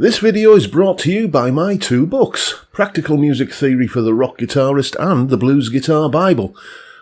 This video is brought to you by my two books, Practical Music Theory for the Rock Guitarist and The Blues Guitar Bible.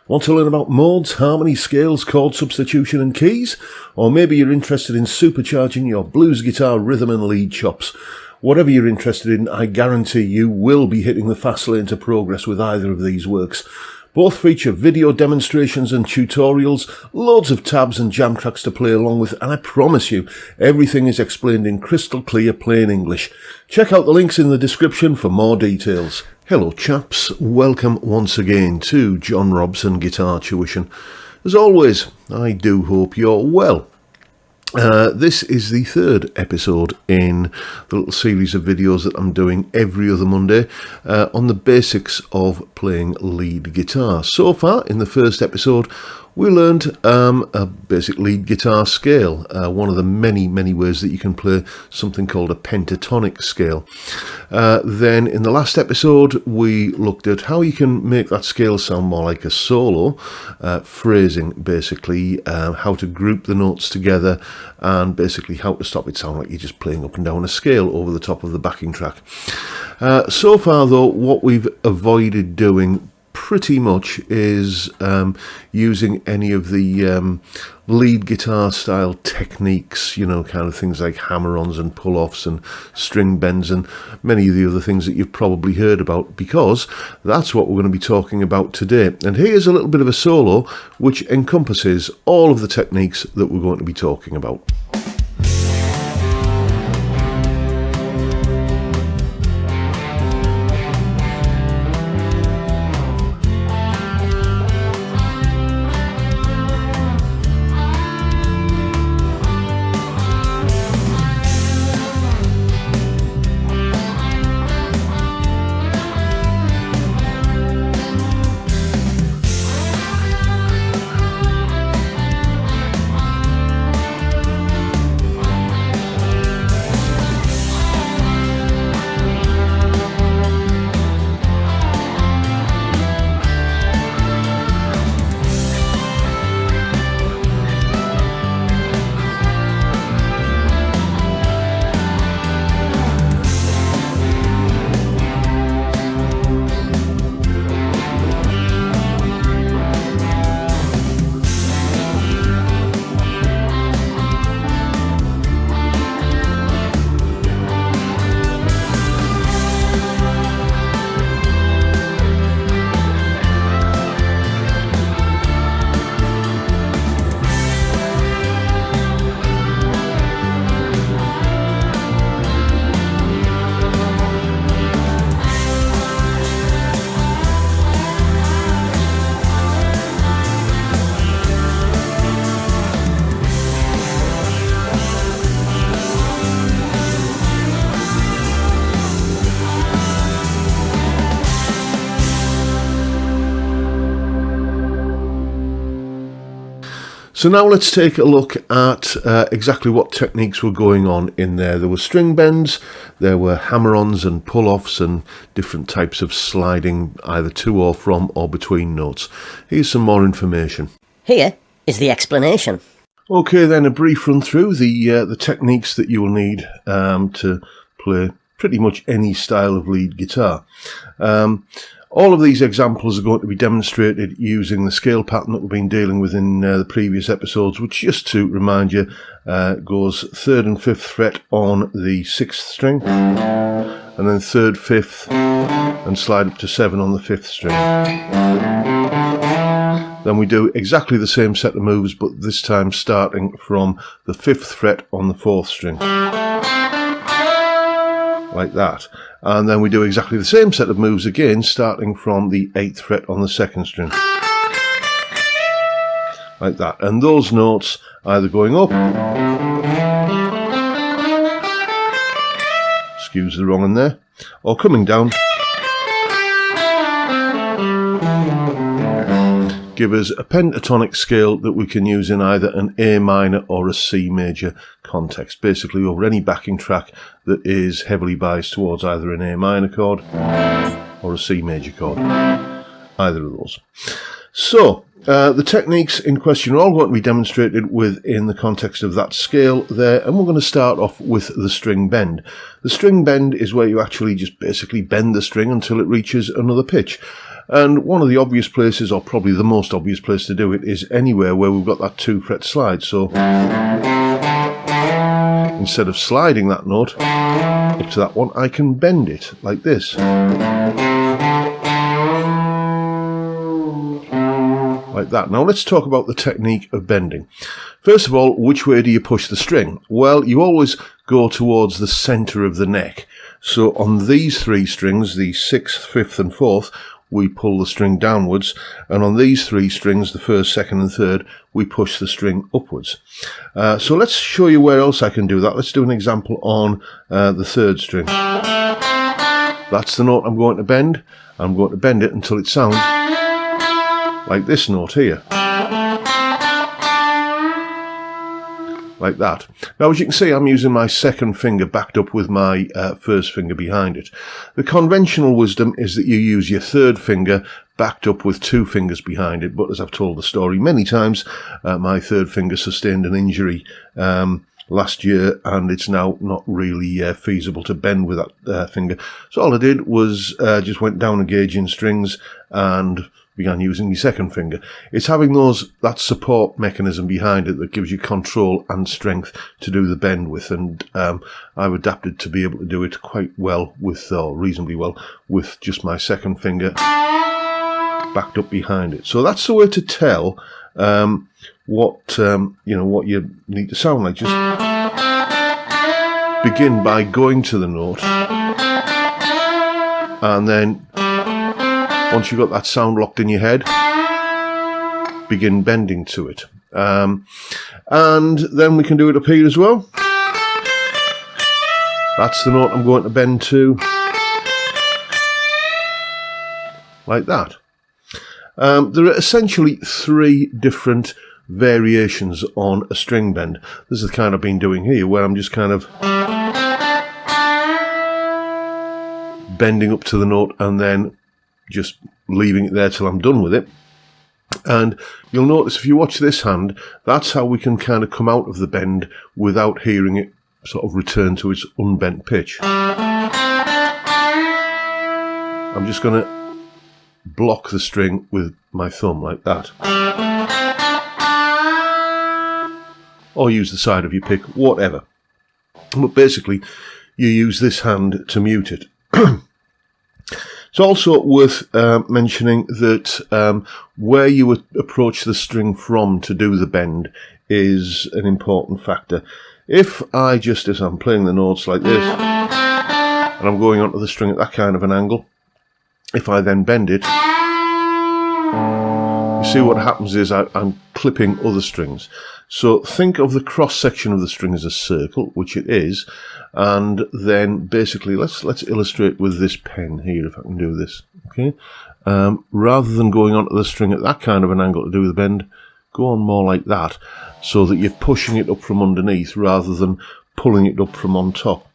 Want to learn about modes, harmony, scales, chord substitution and keys? Or maybe you're interested in supercharging your blues guitar rhythm and lead chops. Whatever you're interested in, I guarantee you will be hitting the fast lane to progress with either of these works. Both feature video demonstrations and tutorials, loads of tabs and jam tracks to play along with, and I promise you, everything is explained in crystal clear plain English. Check out the links in the description for more details. Hello chaps, welcome once again to John Robson Guitar Tuition. As always, I do hope you're well. This is the third episode in the little series of videos that I'm doing every other Monday on the basics of playing lead guitar. So far, in the first episode, we learned a basic lead guitar scale, one of the many ways that you can play something called a pentatonic scale. Then in the last episode we looked at how you can make that scale sound more like a solo, phrasing basically, how to group the notes together, and basically how to stop it sound like you're just playing up and down a scale over the top of the backing track. So far though, what we've avoided doing pretty much is using any of the lead guitar style techniques, you know, kind of things like hammer-ons and pull-offs and string bends and many of the other things that you've probably heard about, because that's what we're going to be talking about today. And here's a little bit of a solo which encompasses all of the techniques that we're going to be talking about. So now let's take a look at exactly what techniques were going on in there. There were string bends, there were hammer-ons and pull-offs and different types of sliding either to or from or between notes. Here's some more information. Here is the explanation. Okay, then a brief run through the techniques that you will need to play pretty much any style of lead guitar. All of these examples are going to be demonstrated using the scale pattern that we've been dealing with in the previous episodes, which, just to remind you, goes 3rd and 5th fret on the 6th string, and then 3rd, 5th, and slide up to 7 on the 5th string. Then we do exactly the same set of moves, but this time starting from the 5th fret on the 4th string, like that. And then we do exactly the same set of moves again, starting from the 8th fret on the 2nd string, like that. And those notes either going up, excuse the wrong in there, or coming down, give us a pentatonic scale that we can use in either an A minor or a C major context, basically over any backing track that is heavily biased towards either an A minor chord or a C major chord, either of those. So, the techniques in question are all going to be demonstrated within the context of that scale there, and we're going to start off with the string bend. The string bend is where you actually just basically bend the string until it reaches another pitch. And one of the obvious places, or probably the most obvious place to do it, is anywhere where we've got that 2-fret slide. So, instead of sliding that note up to that one, I can bend it like this. Like that. Now let's talk about the technique of bending. First of all, which way do you push the string? Well, you always go towards the centre of the neck. So on these 3 strings, the 6th, 5th and 4th, we pull the string downwards, and on these 3 strings, the 1st, 2nd and 3rd, we push the string upwards. So let's show you where else I can do that. Let's do an example on the 3rd string. That's the note I'm going to bend. I'm going to bend it until it sounds like this note here. Like that. Now, as you can see, I'm using my 2nd finger backed up with my 1st finger behind it. The conventional wisdom is that you use your 3rd finger backed up with 2 fingers behind it, but as I've told the story many times, my 3rd finger sustained an injury last year, and it's now not really feasible to bend with that finger. So all I did was just went down a gauge in strings and began using my 2nd finger. It's having that support mechanism behind it that gives you control and strength to do the bend with, and I've adapted to be able to do it quite well with, or reasonably well, with just my 2nd finger backed up behind it. So that's the way to tell what you need to sound like. Just begin by going to the note, and then once you've got that sound locked in your head, begin bending to it. And then we can do it up here as well. That's the note I'm going to bend to. Like that. There are essentially 3 different variations on a string bend. This is the kind I've been doing here, where I'm just kind of bending up to the note and then just leaving it there till I'm done with it. And you'll notice if you watch this hand, that's how we can kind of come out of the bend without hearing it sort of return to its unbent pitch. I'm just going to block the string with my thumb like that. Or use the side of your pick, whatever. But basically, you use this hand to mute it. It's also worth mentioning that where you approach the string from to do the bend is an important factor. If I just, as I'm playing the notes like this, and I'm going onto the string at that kind of an angle, if I then bend it, you see what happens is I'm clipping other strings. So think of the cross section of the string as a circle, which it is, and then basically let's illustrate with this pen here, if I can do this. Okay, rather than going onto the string at that kind of an angle to do the bend, go on more like that, so that you're pushing it up from underneath rather than pulling it up from on top.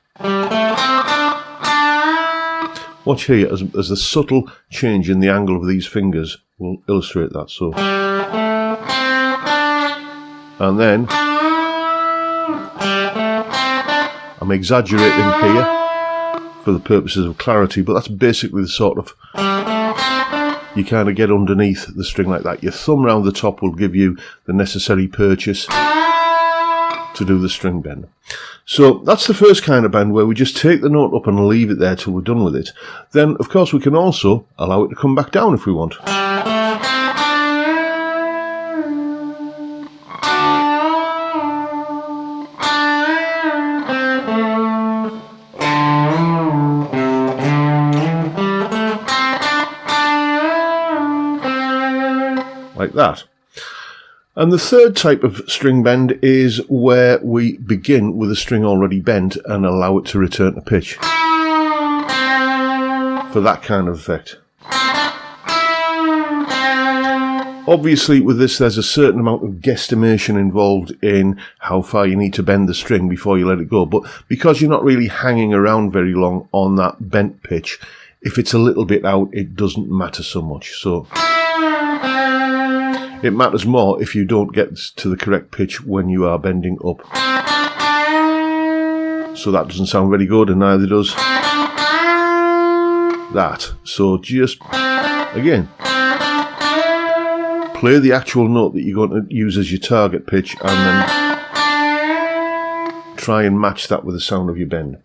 Watch here as a subtle change in the angle of these fingers will illustrate that. So, and then I'm exaggerating here for the purposes of clarity, but that's basically the sort of, you kind of get underneath the string like that. Your thumb round the top will give you the necessary purchase to do the string bend. So that's the first kind of bend, where we just take the note up and leave it there till we're done with it. Then, of course, we can also allow it to come back down if we want. Like that. And the third type of string bend is where we begin with a string already bent and allow it to return to pitch for that kind of effect. Obviously with this there's a certain amount of guesstimation involved in how far you need to bend the string before you let it go, but because you're not really hanging around very long on that bent pitch, if it's a little bit out it doesn't matter so much. So It matters more if you don't get to the correct pitch when you are bending up. So that doesn't sound very good, and neither does that. So just, again, play the actual note that you're going to use as your target pitch, and then try and match that with the sound of your bend.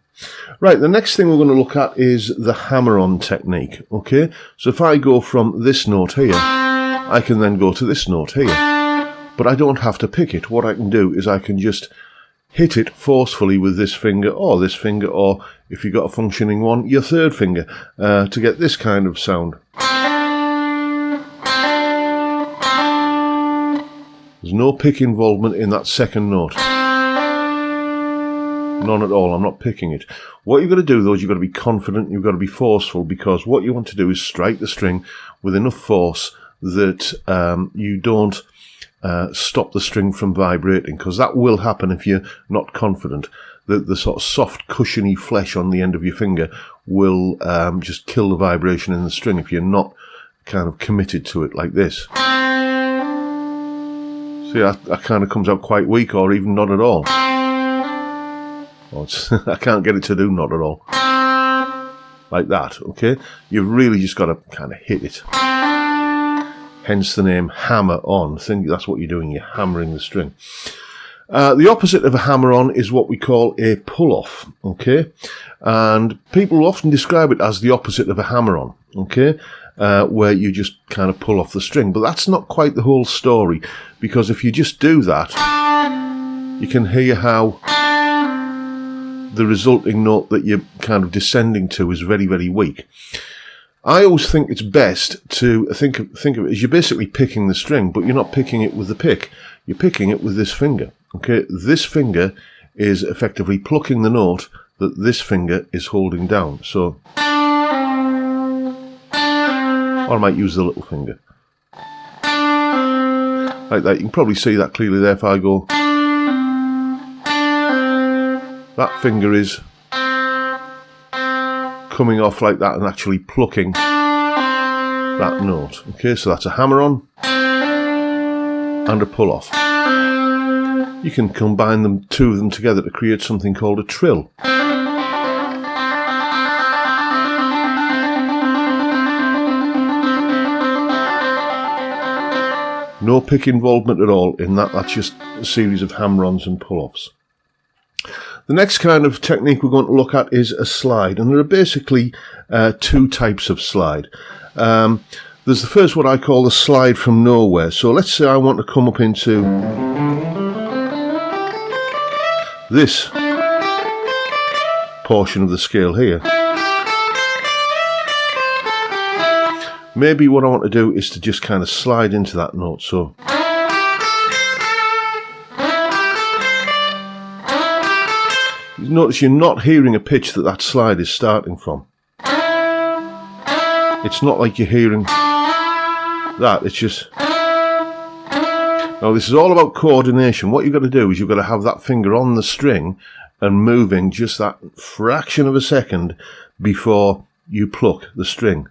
Right, the next thing we're going to look at is the hammer-on technique, okay? So if I go from this note here, I can then go to this note here, but I don't have to pick it. What I can do is I can just hit it forcefully with this finger, or if you've got a functioning one, your third finger, to get this kind of sound. There's no pick involvement in that second note. None at all. I'm not picking it. What you've got to do, though, is you've got to be confident, you've got to be forceful, because what you want to do is strike the string with enough force that you don't stop the string from vibrating, because that will happen if you're not confident. The sort of soft, cushiony flesh on the end of your finger will just kill the vibration in the string if you're not kind of committed to it like this. See, that kind of comes out quite weak, or even not at all. I can't get it to do not at all. Like that, okay? You've really just got to kind of hit it. Hence the name hammer-on. I think that's what you're doing, you're hammering the string. The opposite of a hammer-on is what we call a pull-off, okay? And people often describe it as the opposite of a hammer-on, okay? Where you just kind of pull off the string. But that's not quite the whole story, because if you just do that, you can hear how the resulting note that you're kind of descending to is very, very weak. I always think it's best to think of it as you're basically picking the string, but you're not picking it with the pick. You're picking it with this finger. Okay, this finger is effectively plucking the note that this finger is holding down. So, or I might use the little finger. Like that. You can probably see that clearly there if I go. That finger is coming off like that and actually plucking that note. Okay, so that's a hammer-on and a pull-off. You can combine them, two of them together, to create something called a trill. No pick involvement at all in that. That's just a series of hammer-ons and pull-offs. The next kind of technique we're going to look at is a slide, and there are basically two types of slide. There's the first, what I call the slide from nowhere. So let's say I want to come up into this portion of the scale here. Maybe what I want to do is to just kind of slide into that note. So notice you're not hearing a pitch that slide is starting from. It's not like you're hearing that, it's just... Now this is all about coordination. What you've got to do is you've got to have that finger on the string and moving just that fraction of a second before you pluck the string.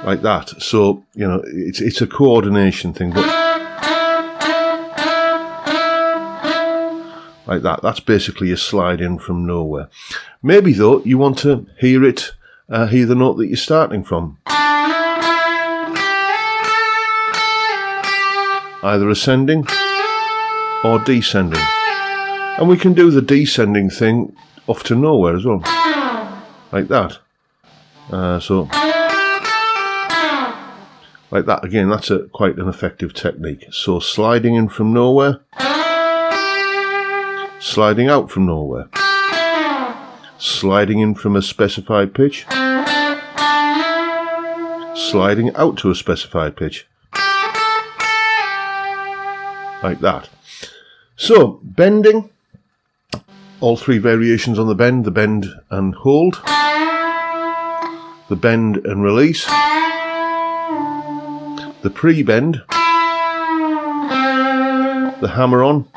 Like that. So, you know, it's a coordination thing, but like that. That's basically a slide in from nowhere. Maybe, though, you want to hear the note that you're starting from. Either ascending or descending. And we can do the descending thing off to nowhere as well. Like that. So, like that. Again, that's quite an effective technique. So, sliding in from nowhere. Sliding out from nowhere. Sliding in from a specified pitch. Sliding out to a specified pitch. Like that. So, bending. All three variations on the bend and hold. The bend and release. The pre-bend. The hammer-on.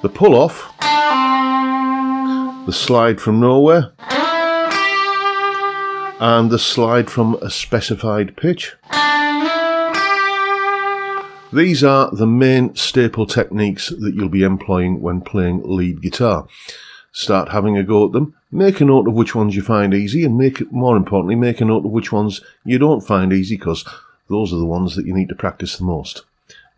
The pull-off. The slide from nowhere. and the slide from a specified pitch. These are the main staple techniques that you'll be employing when playing lead guitar. Start having a go at them, make a note of which ones you find easy, and more importantly, make a note of which ones you don't find easy, because those are the ones that you need to practice the most.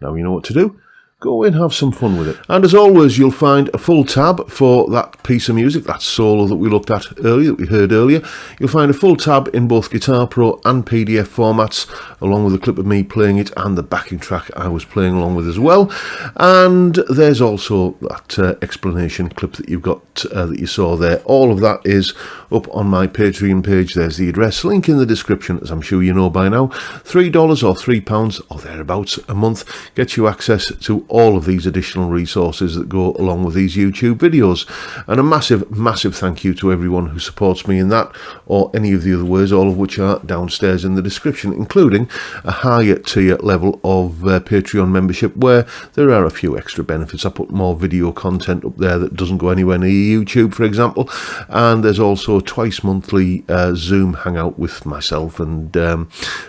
Now you know what to do. Go away and have some fun with it. And as always, you'll find a full tab for that piece of music, that solo that we looked at earlier, that we heard earlier. You'll find a full tab in both Guitar Pro and PDF formats, along with a clip of me playing it and the backing track I was playing along with as well. And there's also that explanation clip that you've got, that you saw there. All of that is up on my Patreon page. There's the address, link in the description, as I'm sure you know by now. $3 or £3 or thereabouts a month gets you access to all of these additional resources that go along with these YouTube videos. And a massive thank you to everyone who supports me in that, or any of the other ways, all of which are downstairs in the description, including a higher tier level of Patreon membership, where there are a few extra benefits. I put more video content up there that doesn't go anywhere near YouTube, for example, and there's also twice monthly Zoom hangout with myself and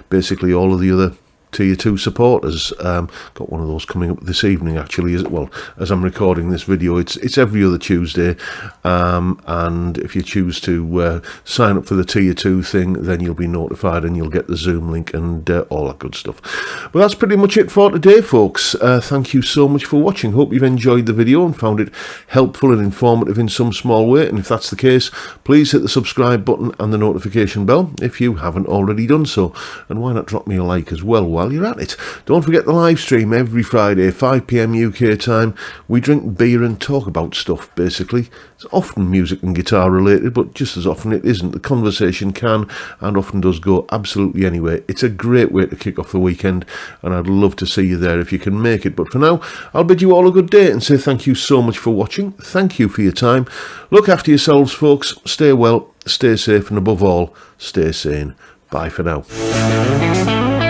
basically all of the other Tier 2 supporters. Got one of those coming up this evening, actually, as I'm recording this video. It's every other Tuesday, and if you choose to sign up for the Tier 2 thing, then you'll be notified and you'll get the Zoom link and all that good stuff. But that's pretty much it for today, folks. Thank you so much for watching. Hope you've enjoyed the video and found it helpful and informative in some small way, and if that's the case, please hit the subscribe button and the notification bell if you haven't already done so, and why not drop me a like as well while you're at it. Don't forget the live stream every Friday, 5 PM UK time. We drink beer and talk about stuff, basically. It's often music and guitar related, but just as often it isn't. The conversation can and often does go absolutely anywhere. It's a great way to kick off the weekend, and I'd love to see you there if you can make it. But for now, I'll bid you all a good day and say thank you so much for watching. Thank you for your time. Look after yourselves, folks. Stay well, stay safe, and above all, stay sane. Bye for now.